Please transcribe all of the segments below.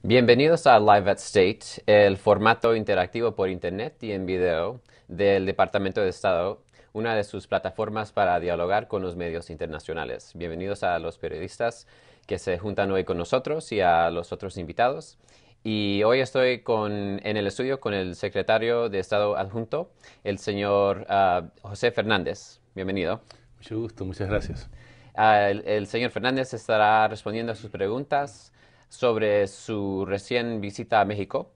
Bienvenidos a Live at State, el formato interactivo por Internet y en video del Departamento de Estado, una de sus plataformas para dialogar con los medios internacionales. Bienvenidos a los periodistas que se juntan hoy con nosotros y a los otros invitados. Y hoy estoy en el estudio con el secretario de Estado adjunto, el señor José Fernández. Bienvenido. Mucho gusto, muchas gracias. El señor Fernández estará respondiendo a sus preguntas sobre su recién visita a México,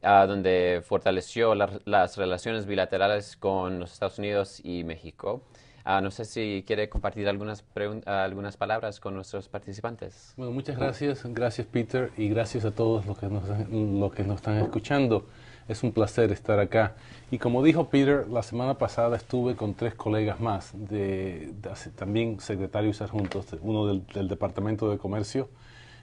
donde fortaleció las relaciones bilaterales con los Estados Unidos y México. No sé si quiere compartir algunas palabras con nuestros participantes. Bueno, muchas gracias, gracias Peter y gracias a todos los que nos están escuchando. Es un placer estar acá. Y como dijo Peter, la semana pasada estuve con 3 colegas más, también secretarios adjuntos, uno del Departamento de Comercio,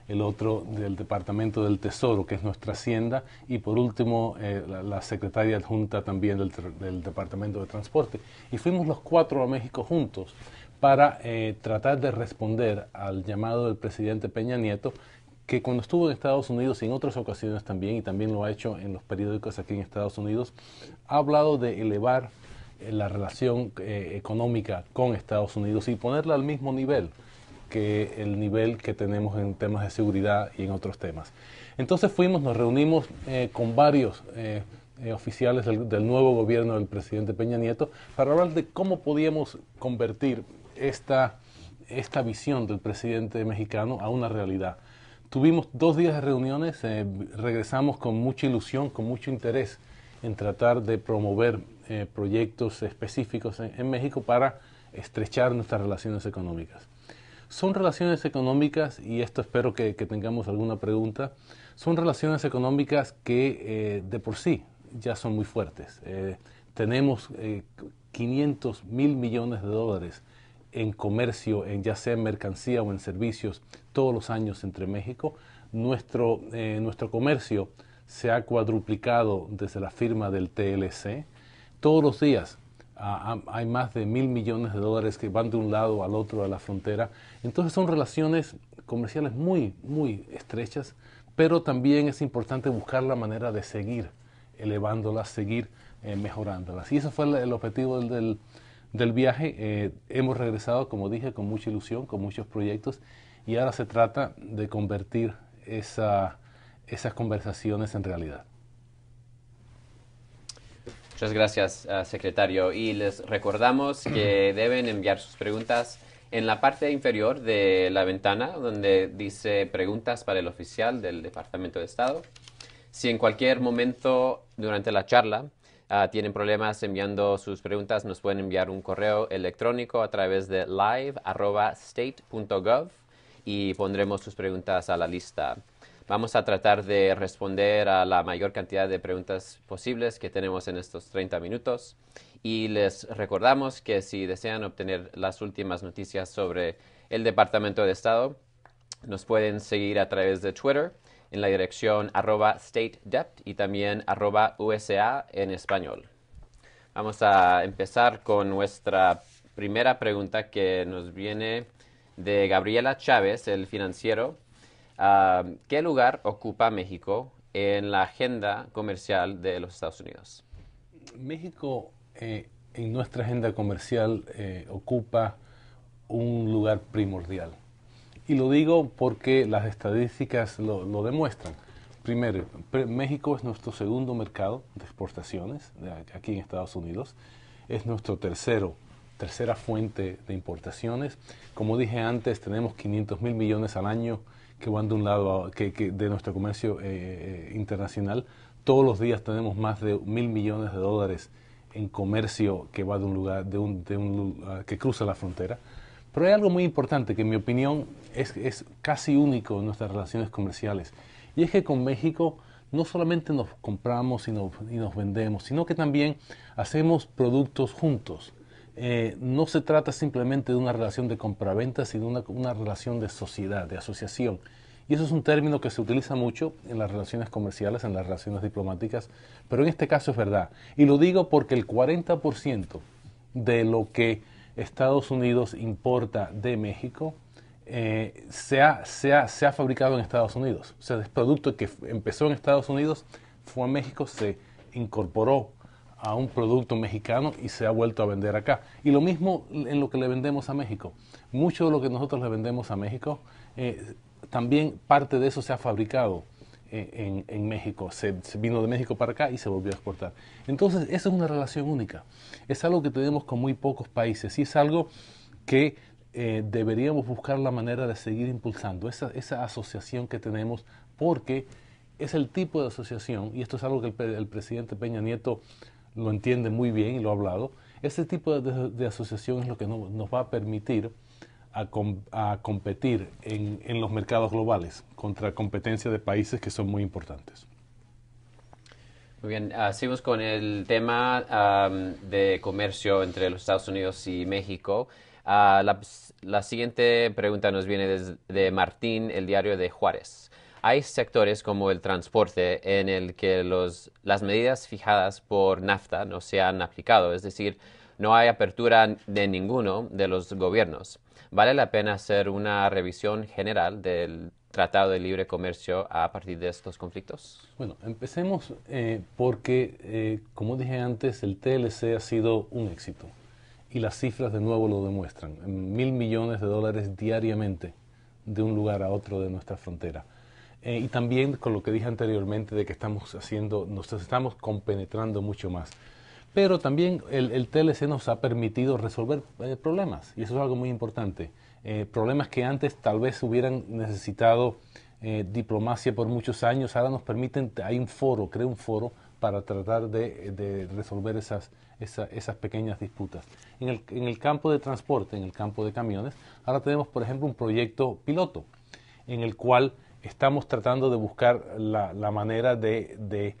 el otro del Departamento del Tesoro, que es nuestra Hacienda, y por último la secretaria adjunta también del Departamento de Transporte. Y fuimos los 4 a México juntos para tratar de responder al llamado del presidente Peña Nieto, que cuando estuvo en Estados Unidos y en otras ocasiones también, y también lo ha hecho en los periódicos aquí en Estados Unidos, ha hablado de elevar la relación económica con Estados Unidos y ponerla al mismo nivel que el nivel que tenemos en temas de seguridad y en otros temas. Entonces nos reunimos con varios oficiales del nuevo gobierno del presidente Peña Nieto para hablar de cómo podíamos convertir esta visión del presidente mexicano a una realidad. Tuvimos 2 días de reuniones, regresamos con mucha ilusión, con mucho interés en tratar de promover proyectos específicos en México para estrechar nuestras relaciones económicas. Son relaciones económicas, y esto espero que tengamos alguna pregunta, son relaciones económicas que de por sí ya son muy fuertes. Tenemos 500 mil millones de dólares en comercio, ya sea en mercancía o en servicios, todos los años entre México. Nuestro comercio se ha cuadruplicado desde la firma del TLC. Todos los días hay más de 1.000 millones de dólares que van de un lado al otro de la frontera. Entonces son relaciones comerciales muy, muy estrechas, pero también es importante buscar la manera de seguir elevándolas, seguir mejorándolas. Y ese fue el objetivo del viaje. Hemos regresado, como dije, con mucha ilusión, con muchos proyectos, y ahora se trata de convertir esas conversaciones en realidad. Muchas gracias, secretario. Y les recordamos que deben enviar sus preguntas en la parte inferior de la ventana, donde dice preguntas para el oficial del Departamento de Estado. Si en cualquier momento durante la charla tienen problemas enviando sus preguntas, nos pueden enviar un correo electrónico a través de live@state.gov y pondremos sus preguntas a la lista. Vamos a tratar de responder a la mayor cantidad de preguntas posibles que tenemos en estos 30 minutos. Y les recordamos que si desean obtener las últimas noticias sobre el Departamento de Estado, nos pueden seguir a través de Twitter en la dirección @StateDept y también @USA en español. Vamos a empezar con nuestra primera pregunta, que nos viene de Gabriela Chávez, el financiero. ¿Qué lugar ocupa México en la agenda comercial de los Estados Unidos? México en nuestra agenda comercial ocupa un lugar primordial. Y lo digo porque las estadísticas lo demuestran. Primero, México es nuestro segundo mercado de exportaciones aquí en Estados Unidos. Es nuestro tercera fuente de importaciones. Como dije antes, tenemos 500 mil millones al año que van de un lado de nuestro comercio internacional. Todos los días tenemos más de 1.000 millones de dólares en comercio que va de un lugar, que cruza la frontera. Pero hay algo muy importante que en mi opinión es casi único en nuestras relaciones comerciales. Y es que con México no solamente nos compramos y nos vendemos, sino que también hacemos productos juntos. No se trata simplemente de una relación de compraventa, sino una relación de sociedad, de asociación. Y eso es un término que se utiliza mucho en las relaciones comerciales, en las relaciones diplomáticas, pero en este caso es verdad. Y lo digo porque el 40% de lo que Estados Unidos importa de México se ha fabricado en Estados Unidos. O sea, es producto que empezó en Estados Unidos, fue a México, se incorporó a un producto mexicano y se ha vuelto a vender acá. Y lo mismo en lo que le vendemos a México. Mucho de lo que nosotros le vendemos a México, también parte de eso se ha fabricado en México. Se vino de México para acá y se volvió a exportar. Entonces, esa es una relación única. Es algo que tenemos con muy pocos países y es algo que deberíamos buscar la manera de seguir impulsando esa asociación que tenemos, porque es el tipo de asociación, y esto es algo que el presidente Peña Nieto lo entiende muy bien y lo ha hablado. Ese tipo de asociación es lo que nos va a permitir a competir en los mercados globales contra competencia de países que son muy importantes. Muy bien, seguimos con el tema de comercio entre los Estados Unidos y México. La siguiente pregunta nos viene de Martín, el diario de Juárez. Hay sectores como el transporte en el que las medidas fijadas por NAFTA no se han aplicado, es decir, no hay apertura de ninguno de los gobiernos. ¿Vale la pena hacer una revisión general del Tratado de Libre Comercio a partir de estos conflictos? Bueno, empecemos porque, como dije antes, el TLC ha sido un éxito y las cifras de nuevo lo demuestran. 1.000 millones de dólares diariamente de un lugar a otro de nuestra frontera. Y también con lo que dije anteriormente de que nos estamos compenetrando mucho más. Pero también el TLC nos ha permitido resolver problemas, y eso es algo muy importante. Problemas que antes tal vez hubieran necesitado diplomacia por muchos años, ahora nos permiten, hay un foro, crea un foro para tratar de resolver esas pequeñas disputas. En el campo de transporte, en el campo de camiones, ahora tenemos, por ejemplo, un proyecto piloto en el cual estamos tratando de buscar la manera de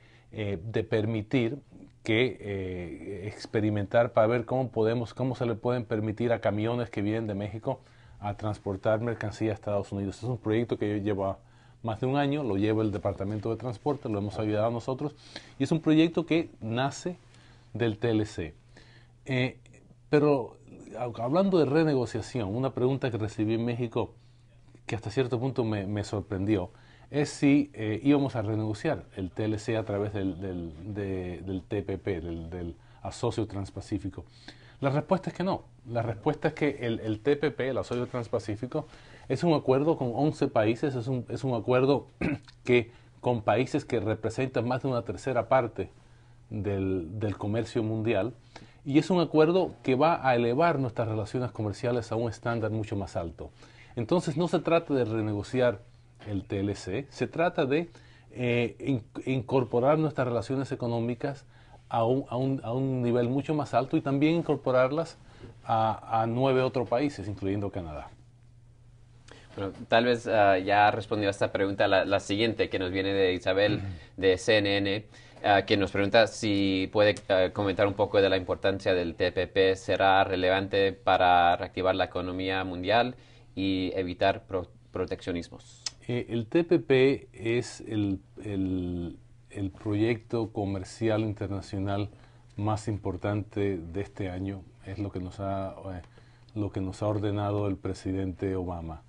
permitir que experimentar para ver cómo se le pueden permitir a camiones que vienen de México a transportar mercancía a Estados Unidos. Es un proyecto que lleva más de un año, lo lleva el Departamento de Transporte, lo hemos ayudado nosotros, y es un proyecto que nace del TLC. Pero hablando de renegociación, una pregunta que recibí en México que hasta cierto punto me sorprendió, es si íbamos a renegociar el TLC a través del TPP, del Asocio Transpacífico. La respuesta es que no. La respuesta es que el TPP, el Asocio Transpacífico, es un acuerdo con 11 países, es un acuerdo con países que representan más de una tercera parte del comercio mundial, y es un acuerdo que va a elevar nuestras relaciones comerciales a un estándar mucho más alto. Entonces no se trata de renegociar el TLC, se trata de incorporar nuestras relaciones económicas a un nivel mucho más alto y también incorporarlas a 9 otros países, incluyendo Canadá. Bueno, tal vez ya respondió a esta pregunta la siguiente que nos viene de Isabel de CNN, que nos pregunta si puede comentar un poco de la importancia del TPP. ¿Será relevante para reactivar la economía mundial y evitar proteccionismos? El TPP es el proyecto comercial internacional más importante de este año. Es lo que nos ha ordenado el presidente Obama.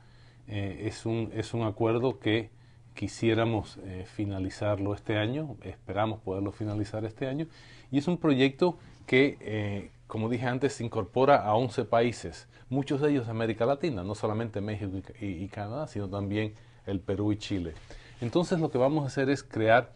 Es un acuerdo que quisiéramos finalizarlo este año, esperamos poderlo finalizar este año, y es un proyecto que, como dije antes, incorpora a 11 países, muchos de ellos de América Latina, no solamente México y Canadá, sino también el Perú y Chile. Entonces lo que vamos a hacer es crear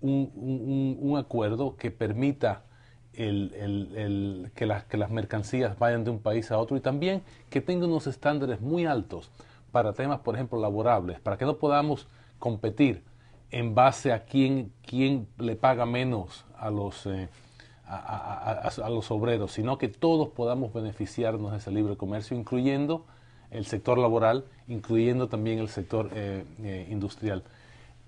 un acuerdo que permita que las mercancías vayan de un país a otro y también que tenga unos estándares muy altos para temas, por ejemplo, laborables, para que no podamos competir en base a quién le paga menos a los obreros, sino que todos podamos beneficiarnos de ese libre comercio, incluyendo el sector laboral, incluyendo también el sector industrial.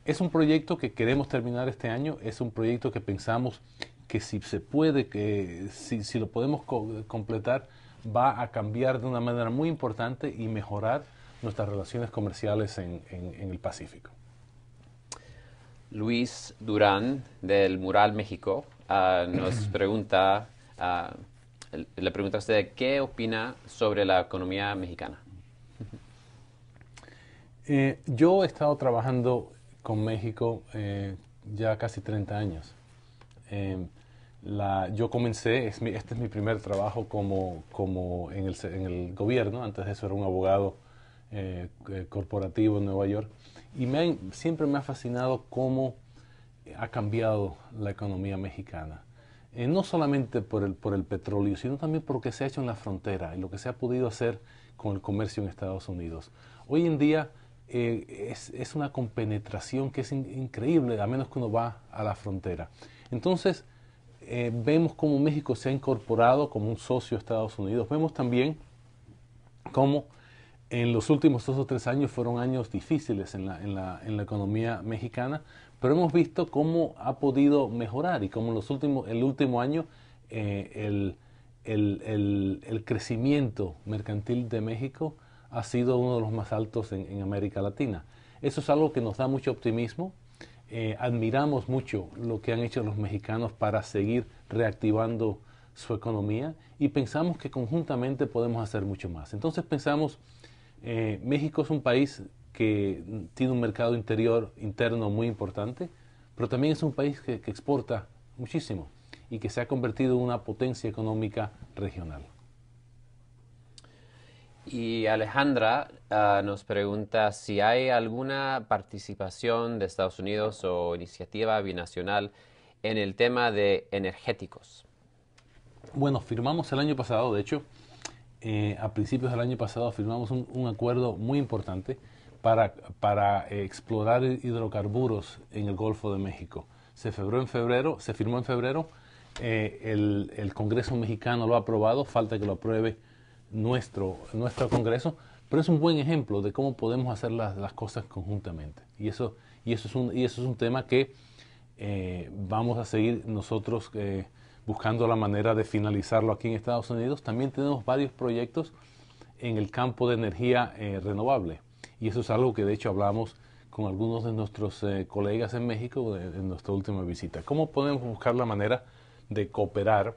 Es un proyecto que queremos terminar este año, es un proyecto que pensamos que si se puede, si lo podemos completar, va a cambiar de una manera muy importante y mejorar nuestras relaciones comerciales en el Pacífico. Luis Durán, del Mural México, nos pregunta, le pregunta a usted qué opina sobre la economía mexicana. Yo he estado trabajando con México ya casi 30 años. Eh, yo comencé, este es mi primer trabajo como en el gobierno. Antes de eso era un abogado corporativo en Nueva York. Y siempre me ha fascinado cómo ha cambiado la economía mexicana. No solamente por el petróleo, sino también por lo que se ha hecho en la frontera y lo que se ha podido hacer con el comercio en Estados Unidos. Hoy en día es una compenetración que es increíble, a menos que uno va a la frontera. Entonces, vemos cómo México se ha incorporado como un socio de Estados Unidos. Vemos también cómo en los últimos 2 o 3 años fueron años difíciles en la economía mexicana, pero hemos visto cómo ha podido mejorar y cómo el último año el crecimiento mercantil de México ha sido uno de los más altos en América Latina. Eso es algo que nos da mucho optimismo. Admiramos mucho lo que han hecho los mexicanos para seguir reactivando su economía y pensamos que conjuntamente podemos hacer mucho más. Entonces pensamos, México es un país que tiene un mercado interno muy importante, pero también es un país que exporta muchísimo y que se ha convertido en una potencia económica regional. Y Alejandra nos pregunta si hay alguna participación de Estados Unidos o iniciativa binacional en el tema de energéticos. Bueno, firmamos el año pasado, de hecho, a principios del año pasado firmamos un acuerdo muy importante para explorar hidrocarburos en el Golfo de México. Se firmó en febrero, el Congreso mexicano lo ha aprobado, falta que lo apruebe nuestro Congreso, pero es un buen ejemplo de cómo podemos hacer las cosas conjuntamente. Y eso es un tema que vamos a seguir nosotros buscando la manera de finalizarlo aquí en Estados Unidos. También tenemos varios proyectos en el campo de energía renovable. Y eso es algo que de hecho hablamos con algunos de nuestros colegas en México en nuestra última visita. ¿Cómo podemos buscar la manera de cooperar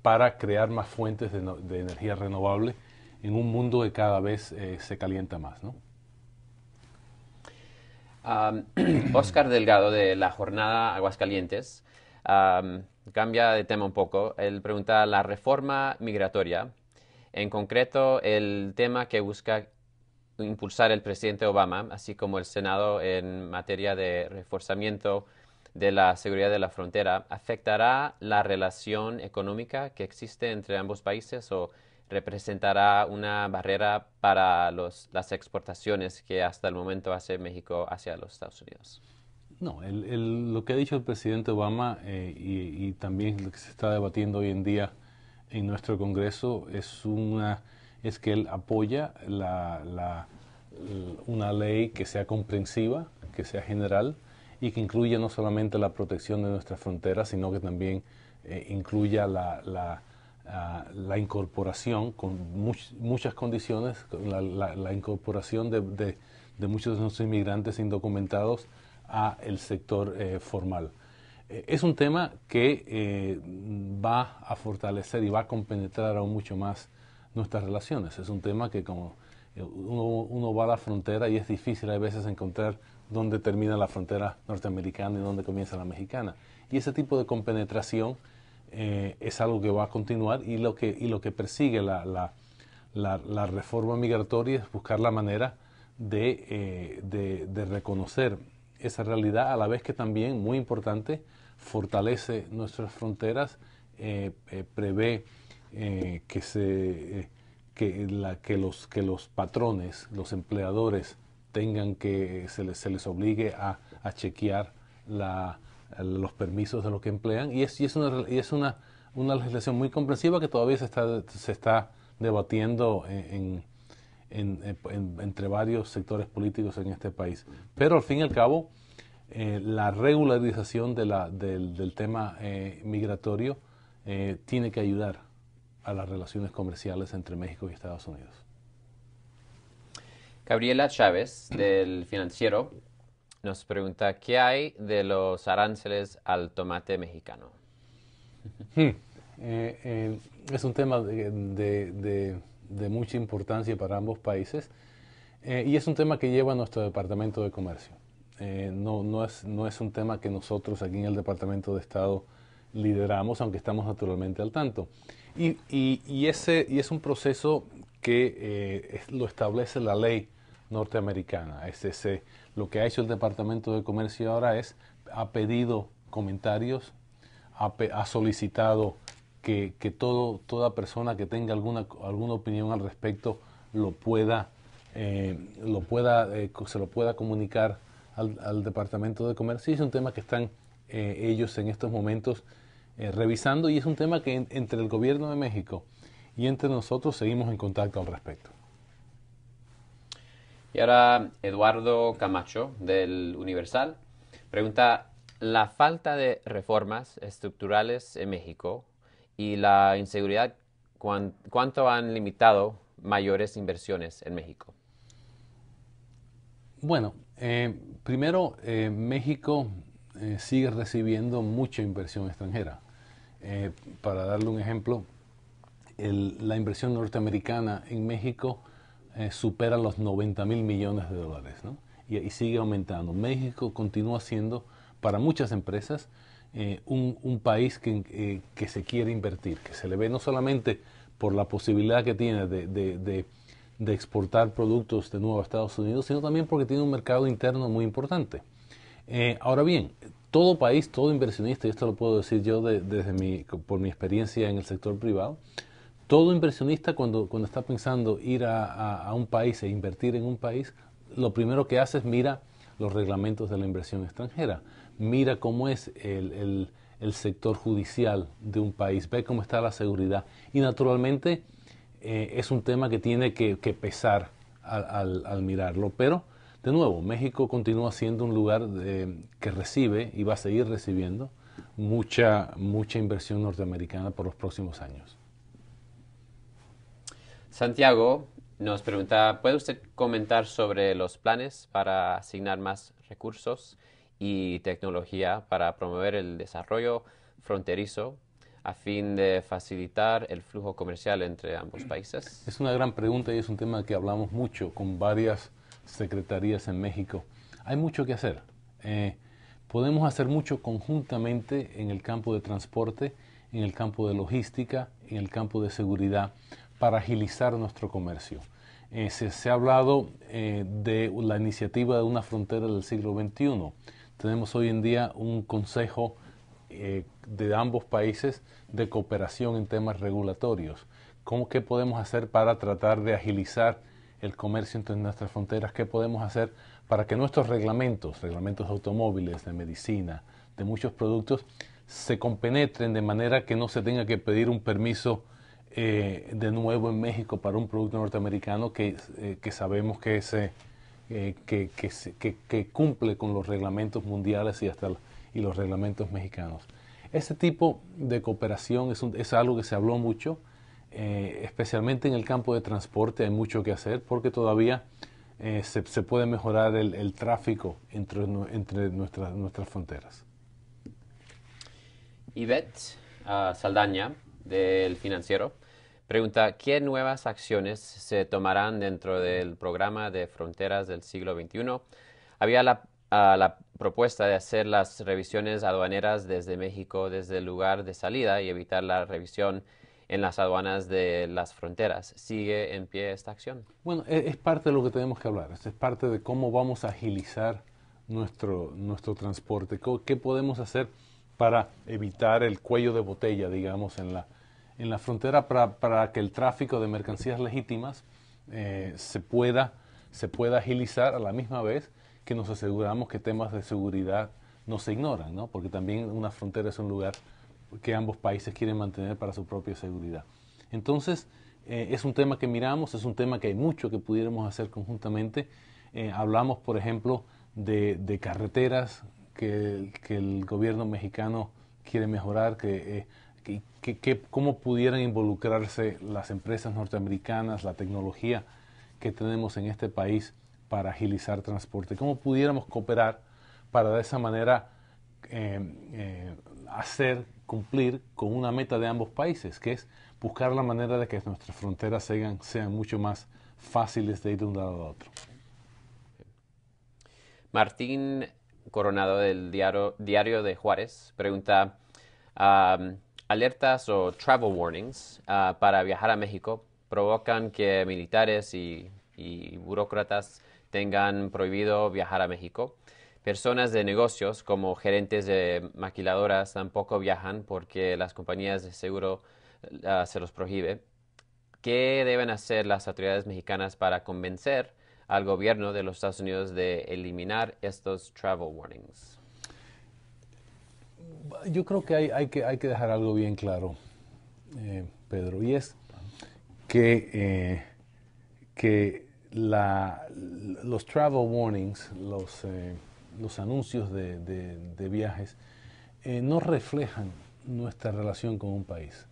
para crear más fuentes de energía renovable en un mundo que cada vez se calienta más, ¿no? Oscar Delgado de la Jornada Aguascalientes cambia de tema un poco. Él pregunta la reforma migratoria, en concreto el tema que busca impulsar el presidente Obama, así como el Senado en materia de reforzamiento de la seguridad de la frontera, ¿afectará la relación económica que existe entre ambos países o representará una barrera para las exportaciones que hasta el momento hace México hacia los Estados Unidos? No, lo que ha dicho el presidente Obama y también lo que se está debatiendo hoy en día en nuestro Congreso es que él apoya una ley que sea comprensiva, que sea general y que incluya no solamente la protección de nuestras fronteras, sino que también incluya la incorporación con muchas condiciones, la incorporación de muchos de nuestros inmigrantes indocumentados a el sector formal. Es un tema que va a fortalecer y va a compenetrar aún mucho más nuestras relaciones. Es un tema que como uno va a la frontera y es difícil a veces encontrar dónde termina la frontera norteamericana y dónde comienza la mexicana. Y ese tipo de compenetración es algo que va a continuar y lo que persigue la reforma migratoria es buscar la manera de reconocer esa realidad, a la vez que también, muy importante, fortalece nuestras fronteras, prevé que los patrones, los empleadores, tengan se les obligue a chequear los permisos de lo que emplean. Y es una legislación muy comprensiva que todavía se está debatiendo entre varios sectores políticos en este país. Pero al fin y al cabo, la regularización del tema migratorio tiene que ayudar a las relaciones comerciales entre México y Estados Unidos. Gabriela Chávez, del Financiero, nos pregunta, ¿qué hay de los aranceles al tomate mexicano? Es un tema de mucha importancia para ambos países. Y es un tema que lleva nuestro Departamento de Comercio. No es un tema que nosotros aquí en el Departamento de Estado lideramos, aunque estamos naturalmente al tanto. Y es un proceso que lo establece la ley norteamericana. Lo que ha hecho el Departamento de Comercio ahora ha pedido comentarios, ha solicitado que toda persona que tenga alguna opinión al respecto se lo pueda comunicar al Departamento de Comercio. Y es un tema que están ellos en estos momentos revisando, y es un tema que entre el gobierno de México y entre nosotros seguimos en contacto al respecto. Y ahora Eduardo Camacho, del Universal, pregunta, ¿la falta de reformas estructurales en México y la inseguridad cuánto han limitado mayores inversiones en México? Bueno, primero, México sigue recibiendo mucha inversión extranjera. Para darle un ejemplo, la inversión norteamericana en México supera los 90.000 millones de dólares, ¿no? Y sigue aumentando. México continúa siendo, para muchas empresas, un país que se quiere invertir, que se le ve no solamente por la posibilidad que tiene de exportar productos de nuevo a Estados Unidos, sino también porque tiene un mercado interno muy importante. Ahora bien, todo país, todo inversionista, y esto lo puedo decir yo por mi experiencia en el sector privado, todo inversionista cuando está pensando ir a un país e invertir en un país, lo primero que hace es mira los reglamentos de la inversión extranjera, mira cómo es el sector judicial de un país, ve cómo está la seguridad, y naturalmente es un tema que tiene que pesar al mirarlo. Pero, de nuevo, México continúa siendo un lugar que recibe y va a seguir recibiendo mucha inversión norteamericana por los próximos años. Santiago nos pregunta, ¿puede usted comentar sobre los planes para asignar más recursos y tecnología para promover el desarrollo fronterizo a fin de facilitar el flujo comercial entre ambos países? Es una gran pregunta y es un tema que hablamos mucho con varias secretarías en México. Hay mucho que hacer. Podemos hacer mucho conjuntamente en el campo de transporte, en el campo de logística, en el campo de seguridad, para agilizar nuestro comercio. Se ha hablado de la iniciativa de una frontera del siglo XXI. Tenemos hoy en día un consejo de ambos países de cooperación en temas regulatorios. ¿Qué podemos hacer para tratar de agilizar el comercio entre nuestras fronteras? ¿Qué podemos hacer para que nuestros reglamentos de automóviles, de medicina, de muchos productos, se compenetren de manera que no se tenga que pedir un permiso de nuevo en México para un producto norteamericano que sabemos que cumple con los reglamentos mundiales y los reglamentos mexicanos? Ese tipo de cooperación es algo que se habló mucho, especialmente en el campo de transporte. Hay mucho que hacer porque todavía se puede mejorar el tráfico entre nuestras fronteras. Ivette Saldaña, del Financiero, pregunta, ¿qué nuevas acciones se tomarán dentro del programa de fronteras del siglo XXI? Había la propuesta de hacer las revisiones aduaneras desde México, desde el lugar de salida, y evitar la revisión en las aduanas de las fronteras. ¿Sigue en pie esta acción? Bueno, es parte de lo que tenemos que hablar. Es parte de cómo vamos a agilizar nuestro transporte. ¿Qué podemos hacer para evitar el cuello de botella, digamos, en la frontera, para que el tráfico de mercancías legítimas se pueda agilizar a la misma vez que nos aseguramos que temas de seguridad no se ignoran, ¿no? Porque también una frontera es un lugar que ambos países quieren mantener para su propia seguridad. Entonces, es un tema que miramos, es un tema que hay mucho que pudiéramos hacer conjuntamente. Hablamos, por ejemplo, de carreteras que el gobierno mexicano quiere mejorar, cómo pudieran involucrarse las empresas norteamericanas, la tecnología que tenemos en este país para agilizar transporte, cómo pudiéramos cooperar para de esa manera cumplir con una meta de ambos países, que es buscar la manera de que nuestras fronteras sean mucho más fáciles de ir de un lado a otro. Martín Coronado del Diario de Juárez pregunta, um, alertas o travel warnings para viajar a México provocan que militares y burócratas tengan prohibido viajar a México. Personas de negocios como gerentes de maquiladoras tampoco viajan porque las compañías de seguro se los prohíbe. ¿Qué deben hacer las autoridades mexicanas para convencer al gobierno de los Estados Unidos de eliminar estos travel warnings? Yo creo que hay que dejar algo bien claro, Pedro, y es que los travel warnings, los anuncios de viajes, no reflejan nuestra relación con un país.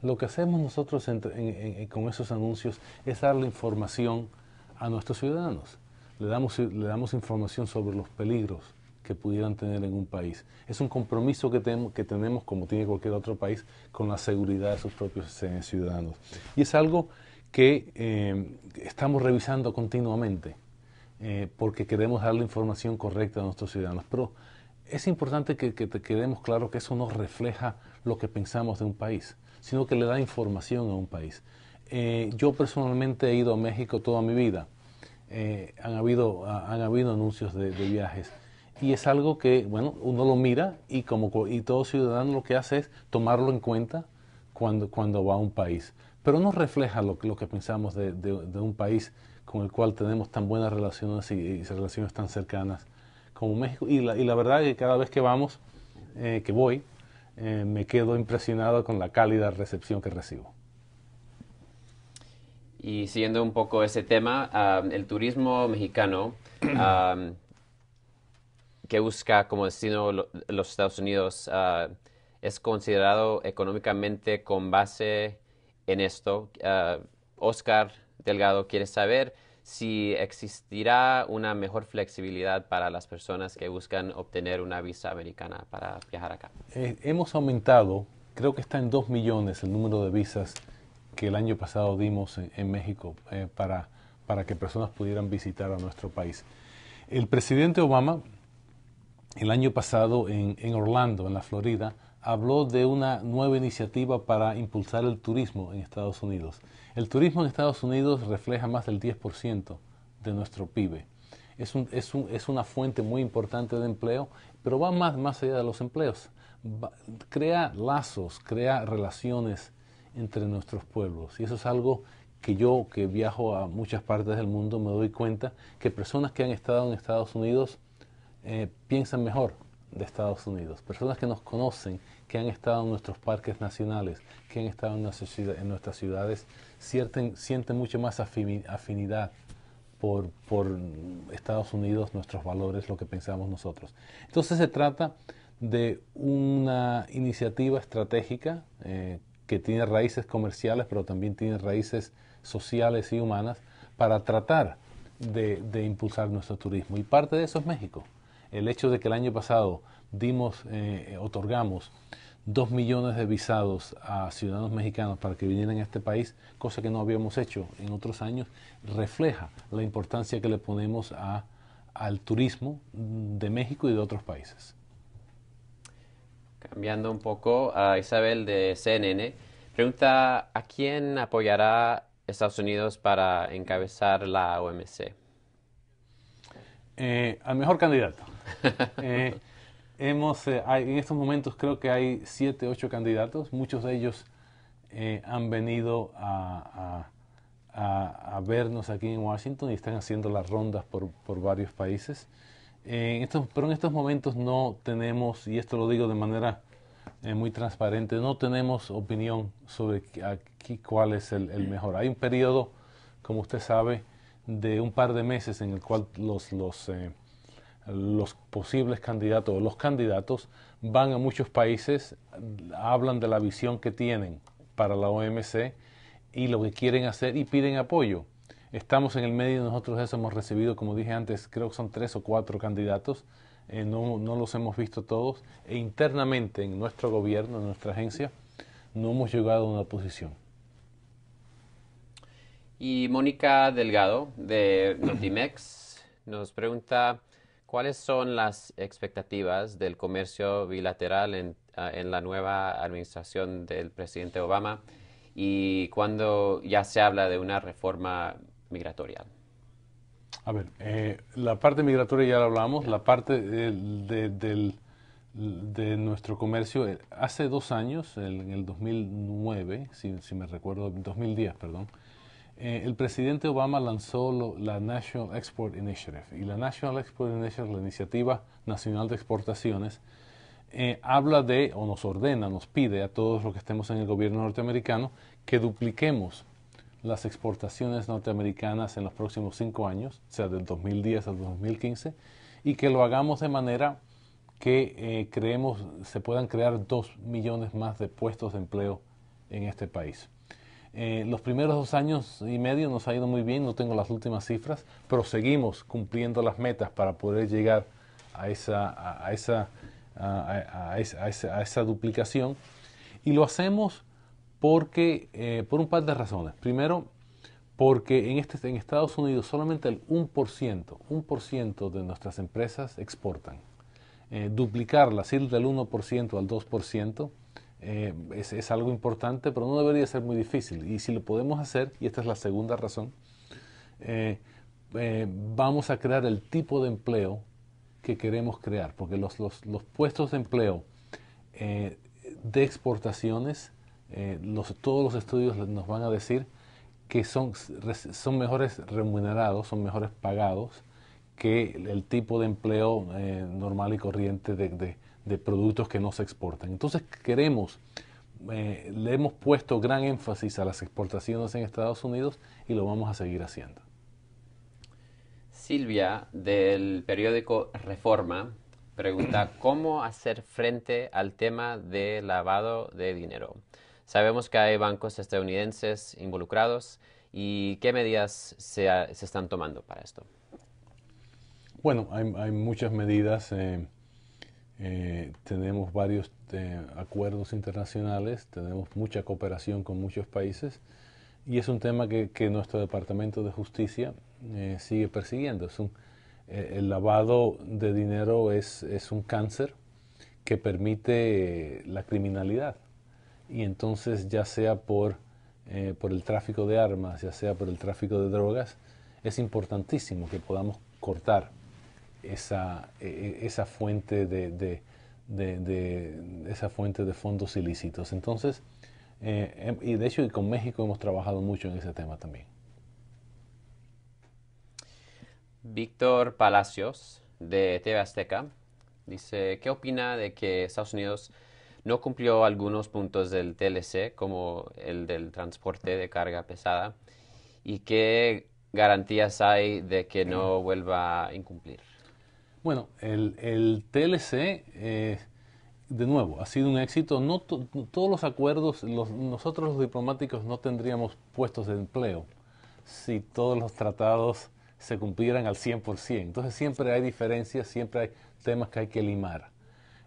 Lo que hacemos nosotros con esos anuncios es darle información a nuestros ciudadanos. Le damos información sobre los peligros que pudieran tener en un país. Es un compromiso que tenemos, como tiene cualquier otro país, con la seguridad de sus propios ciudadanos. Y es algo que estamos revisando continuamente, porque queremos darle información correcta a nuestros ciudadanos. Pero es importante que quedemos claro que eso no refleja lo que pensamos de un país, sino que le da información a un país. Yo personalmente he ido a México toda mi vida. Han habido anuncios de viajes. Y es algo que, bueno, uno lo mira y todo ciudadano lo que hace es tomarlo en cuenta cuando va a un país. Pero no refleja lo que pensamos de un país con el cual tenemos tan buenas relaciones y relaciones tan cercanas como México. Y la verdad es que cada vez que voy, me quedo impresionado con la cálida recepción que recibo. Y siguiendo un poco ese tema, el turismo mexicano que busca como destino los Estados Unidos es considerado económicamente con base en esto. Oscar Delgado quiere saber si existirá una mejor flexibilidad para las personas que buscan obtener una visa americana para viajar acá. Hemos aumentado, creo que está en 2 millones el número de visas que el año pasado dimos en México para que personas pudieran visitar a nuestro país. El presidente Obama, el año pasado en Orlando, en la Florida, habló de una nueva iniciativa para impulsar el turismo en Estados Unidos. El turismo en Estados Unidos refleja más del 10% de nuestro PIB. Es una fuente muy importante de empleo, pero va más allá de los empleos. Crea lazos, crea relaciones entre nuestros pueblos. Y eso es algo que yo, que viajo a muchas partes del mundo, me doy cuenta que personas que han estado en Estados Unidos piensan mejor de Estados Unidos. Personas que nos conocen, que han estado en nuestros parques nacionales, que han estado en nuestras ciudades, sienten mucho más afinidad por Estados Unidos, nuestros valores, lo que pensamos nosotros. Entonces se trata de una iniciativa estratégica que tiene raíces comerciales, pero también tiene raíces sociales y humanas para tratar de impulsar nuestro turismo. Y parte de eso es México. El hecho de que el año pasado otorgamos 2 millones de visados a ciudadanos mexicanos para que vinieran a este país, cosa que no habíamos hecho en otros años, refleja la importancia que le ponemos al turismo de México y de otros países. Cambiando un poco, a Isabel de CNN pregunta, ¿a quién apoyará Estados Unidos para encabezar la OMC? Al mejor candidato. En estos momentos creo que hay 7, 8 candidatos. Muchos de ellos han venido a vernos aquí en Washington y están haciendo las rondas por varios países. Pero en estos momentos no tenemos, y esto lo digo de manera muy transparente, no tenemos opinión sobre aquí cuál es el mejor. Hay un periodo, como usted sabe, de un par de meses en el cual los posibles candidatos o los candidatos van a muchos países, hablan de la visión que tienen para la OMC y lo que quieren hacer y piden apoyo. Estamos en el medio y nosotros eso hemos recibido, como dije antes, creo que son 3 o 4 candidatos, no los hemos visto todos, e internamente en nuestro gobierno, en nuestra agencia, no hemos llegado a una posición. Y Mónica Delgado de Notimex nos pregunta, ¿Cuáles son las expectativas del comercio bilateral en la nueva administración del presidente Obama y cuando ya se habla de una reforma migratoria? A ver, la parte migratoria ya la hablamos, la parte de nuestro comercio, hace 2 años, en el 2009, si me recuerdo, 2010, perdón, el presidente Obama lanzó la National Export Initiative. Y la National Export Initiative, la Iniciativa Nacional de Exportaciones, habla de, o nos ordena, nos pide a todos los que estemos en el gobierno norteamericano que dupliquemos las exportaciones norteamericanas en los próximos 5 años, o sea, del 2010 al 2015, y que lo hagamos de manera que creemos se puedan crear 2 millones más de puestos de empleo en este país. Los primeros 2 años y medio nos ha ido muy bien, no tengo las últimas cifras, pero seguimos cumpliendo las metas para poder llegar a esa duplicación. Y lo hacemos porque, por un par de razones. Primero, porque en Estados Unidos solamente el 1% de nuestras empresas exportan. Duplicarlas, ir del 1% al 2%, es algo importante, pero no debería ser muy difícil. Y si lo podemos hacer, y esta es la segunda razón, vamos a crear el tipo de empleo que queremos crear, porque los puestos de empleo de exportaciones, todos los estudios nos van a decir que son mejores remunerados, son mejores pagados que el tipo de empleo normal y corriente de productos que no se exportan. Entonces le hemos puesto gran énfasis a las exportaciones en Estados Unidos y lo vamos a seguir haciendo. Silvia, del periódico Reforma, pregunta cómo hacer frente al tema de lavado de dinero. Sabemos que hay bancos estadounidenses involucrados y qué medidas se están tomando para esto. Bueno, hay muchas medidas. Tenemos varios acuerdos internacionales, tenemos mucha cooperación con muchos países y es un tema que nuestro Departamento de Justicia sigue persiguiendo. El lavado de dinero es un cáncer que permite la criminalidad y entonces ya sea por el tráfico de armas, ya sea por el tráfico de drogas, es importantísimo que podamos cortar esa fuente esa fuente de fondos ilícitos. Entonces, y de hecho, y con México hemos trabajado mucho en ese tema también. Víctor Palacios, de TV Azteca, dice, ¿qué opina de que Estados Unidos no cumplió algunos puntos del TLC, como el del transporte de carga pesada? ¿Y qué garantías hay de que no vuelva a incumplir? Bueno, el TLC, de nuevo, ha sido un éxito. No todos los acuerdos, nosotros los diplomáticos no tendríamos puestos de empleo si todos los tratados se cumplieran al 100%. Entonces siempre hay diferencias, siempre hay temas que hay que limar.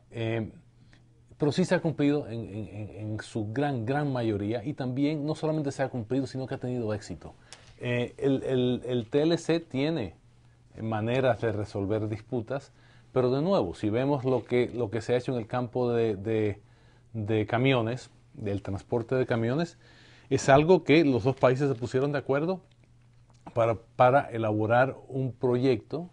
Pero sí se ha cumplido en su gran mayoría y también no solamente se ha cumplido, sino que ha tenido éxito. El TLC tiene maneras de resolver disputas, pero de nuevo, si vemos lo que se ha hecho en el campo de camiones, del transporte de camiones, es algo que los dos países se pusieron de acuerdo para elaborar un proyecto,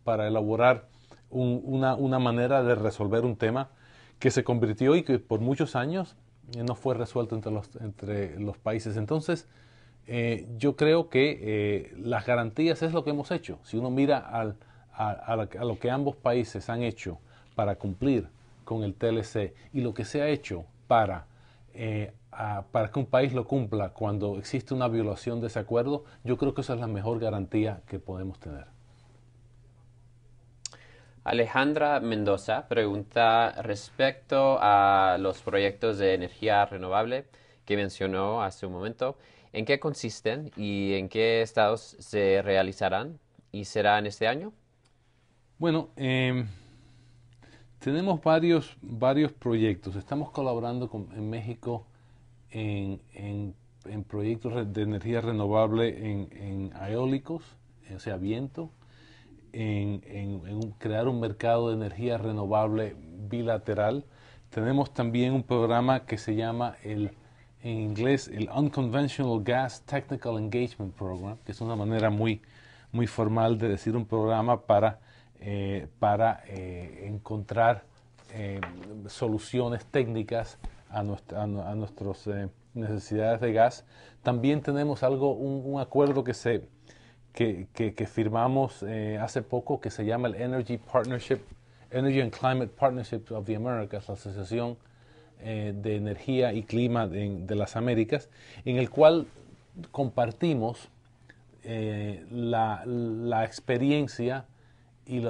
para elaborar una manera de resolver un tema que se convirtió y que por muchos años no fue resuelto entre los países. Entonces, yo creo que las garantías es lo que hemos hecho. Si uno mira a lo que ambos países han hecho para cumplir con el TLC y lo que se ha hecho para que un país lo cumpla cuando existe una violación de ese acuerdo, yo creo que esa es la mejor garantía que podemos tener. Alejandra Mendoza pregunta respecto a los proyectos de energía renovable que mencionó hace un momento. ¿En qué consisten y en qué estados se realizarán? ¿Y será en este año? Bueno, tenemos varios proyectos. Estamos colaborando en México en proyectos de energía renovable en eólicos, o sea, viento. en crear un mercado de energía renovable bilateral. Tenemos también un programa que se llama en inglés el Unconventional Gas Technical Engagement Program, que es una manera muy formal de decir un programa para encontrar soluciones técnicas a nuestras necesidades de gas. También tenemos un acuerdo que firmamos hace poco, que se llama el Energy and Climate Partnership of the Americas, la Asociación de Energía y Clima de las Américas, en el cual compartimos la experiencia y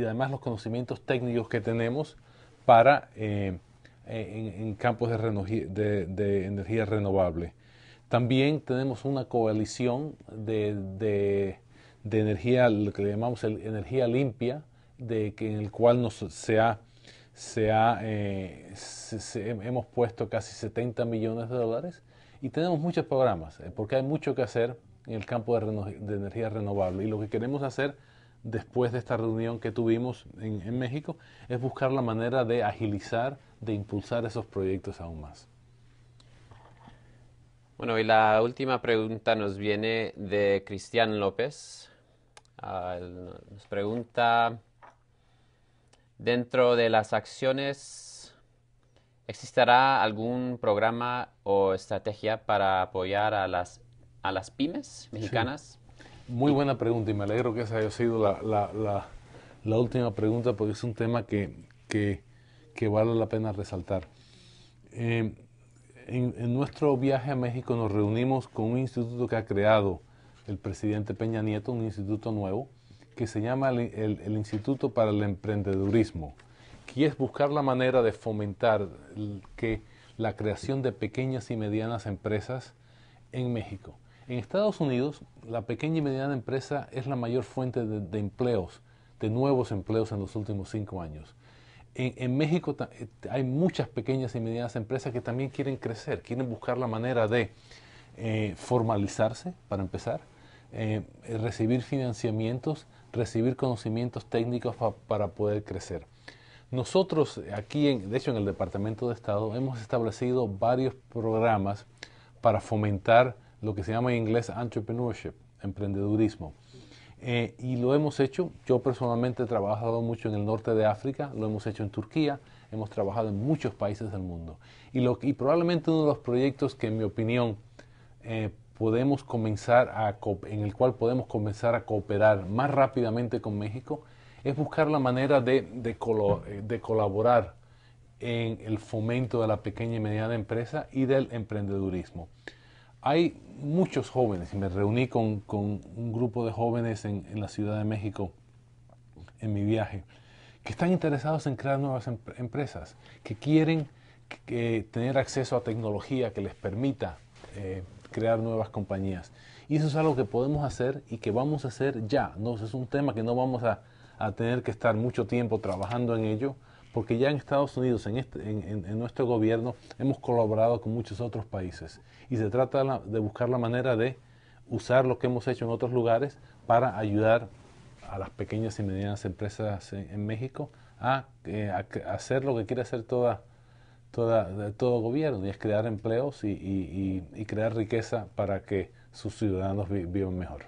además los conocimientos técnicos que tenemos para en campos de energía renovable. También tenemos una coalición de energía, lo que le llamamos energía limpia, en el cual hemos puesto casi 70 millones de dólares y tenemos muchos programas, porque hay mucho que hacer en el campo de energía renovable. Y lo que queremos hacer después de esta reunión que tuvimos en México es buscar la manera de agilizar, de impulsar esos proyectos aún más. Bueno, y la última pregunta nos viene de Cristian López. Nos pregunta, dentro de las acciones, ¿existirá algún programa o estrategia para apoyar a las pymes mexicanas? Sí. Muy buena pregunta y me alegro que esa haya sido la última pregunta, porque es un tema que vale la pena resaltar. En nuestro viaje a México nos reunimos con un instituto que ha creado el presidente Peña Nieto, un instituto nuevo, que se llama el Instituto para el Emprendedurismo, que es buscar la manera de fomentar la creación de pequeñas y medianas empresas en México. En Estados Unidos, la pequeña y mediana empresa es la mayor fuente de empleos, de nuevos empleos en los últimos 5 años. En México hay muchas pequeñas y medianas empresas que también quieren crecer, quieren buscar la manera de formalizarse, para empezar, recibir financiamientos, recibir conocimientos técnicos para poder crecer. Nosotros aquí, de hecho en el Departamento de Estado, hemos establecido varios programas para fomentar lo que se llama en inglés entrepreneurship, emprendedurismo. Y lo hemos hecho, yo personalmente he trabajado mucho en el norte de África, lo hemos hecho en Turquía, hemos trabajado en muchos países del mundo. Y probablemente uno de los proyectos que, en mi opinión, en el cual podemos comenzar a cooperar más rápidamente con México, es buscar la manera de colaborar en el fomento de la pequeña y mediana empresa y del emprendedurismo. Hay muchos jóvenes, y me reuní con un grupo de jóvenes en la Ciudad de México en mi viaje, que están interesados en crear nuevas empresas, que quieren tener acceso a tecnología que les permita crear nuevas compañías. Y eso es algo que podemos hacer y que vamos a hacer ya. No, es un tema que no vamos a tener que estar mucho tiempo trabajando en ello, porque ya en Estados Unidos, en nuestro gobierno, hemos colaborado con muchos otros países. Y se trata de buscar la manera de usar lo que hemos hecho en otros lugares para ayudar a las pequeñas y medianas empresas en México a hacer lo que quiere hacer todo gobierno, y es crear empleos y crear riqueza para que sus ciudadanos vivan mejor.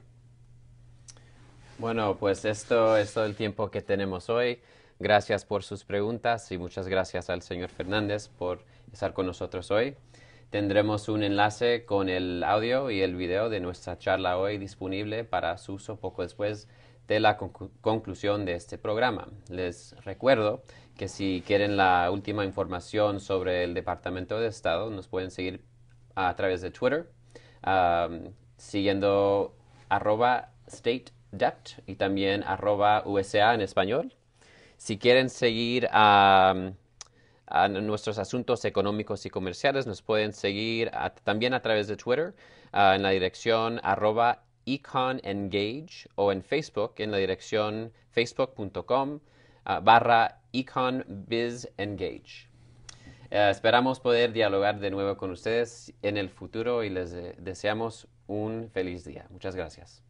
Bueno, pues esto es todo el tiempo que tenemos hoy. Gracias por sus preguntas y muchas gracias al señor Fernández por estar con nosotros hoy. Tendremos un enlace con el audio y el video de nuestra charla hoy disponible para su uso poco después de la conclusión de este programa. Les recuerdo que si quieren la última información sobre el Departamento de Estado, nos pueden seguir a través de Twitter, siguiendo @StateDept y también @USA en español. Si quieren seguir a nuestros asuntos económicos y comerciales, nos pueden seguir también a través de Twitter en la dirección @EconEngage o en Facebook en la dirección facebook.com/EconBizEngage. Esperamos poder dialogar de nuevo con ustedes en el futuro y les deseamos un feliz día. Muchas gracias.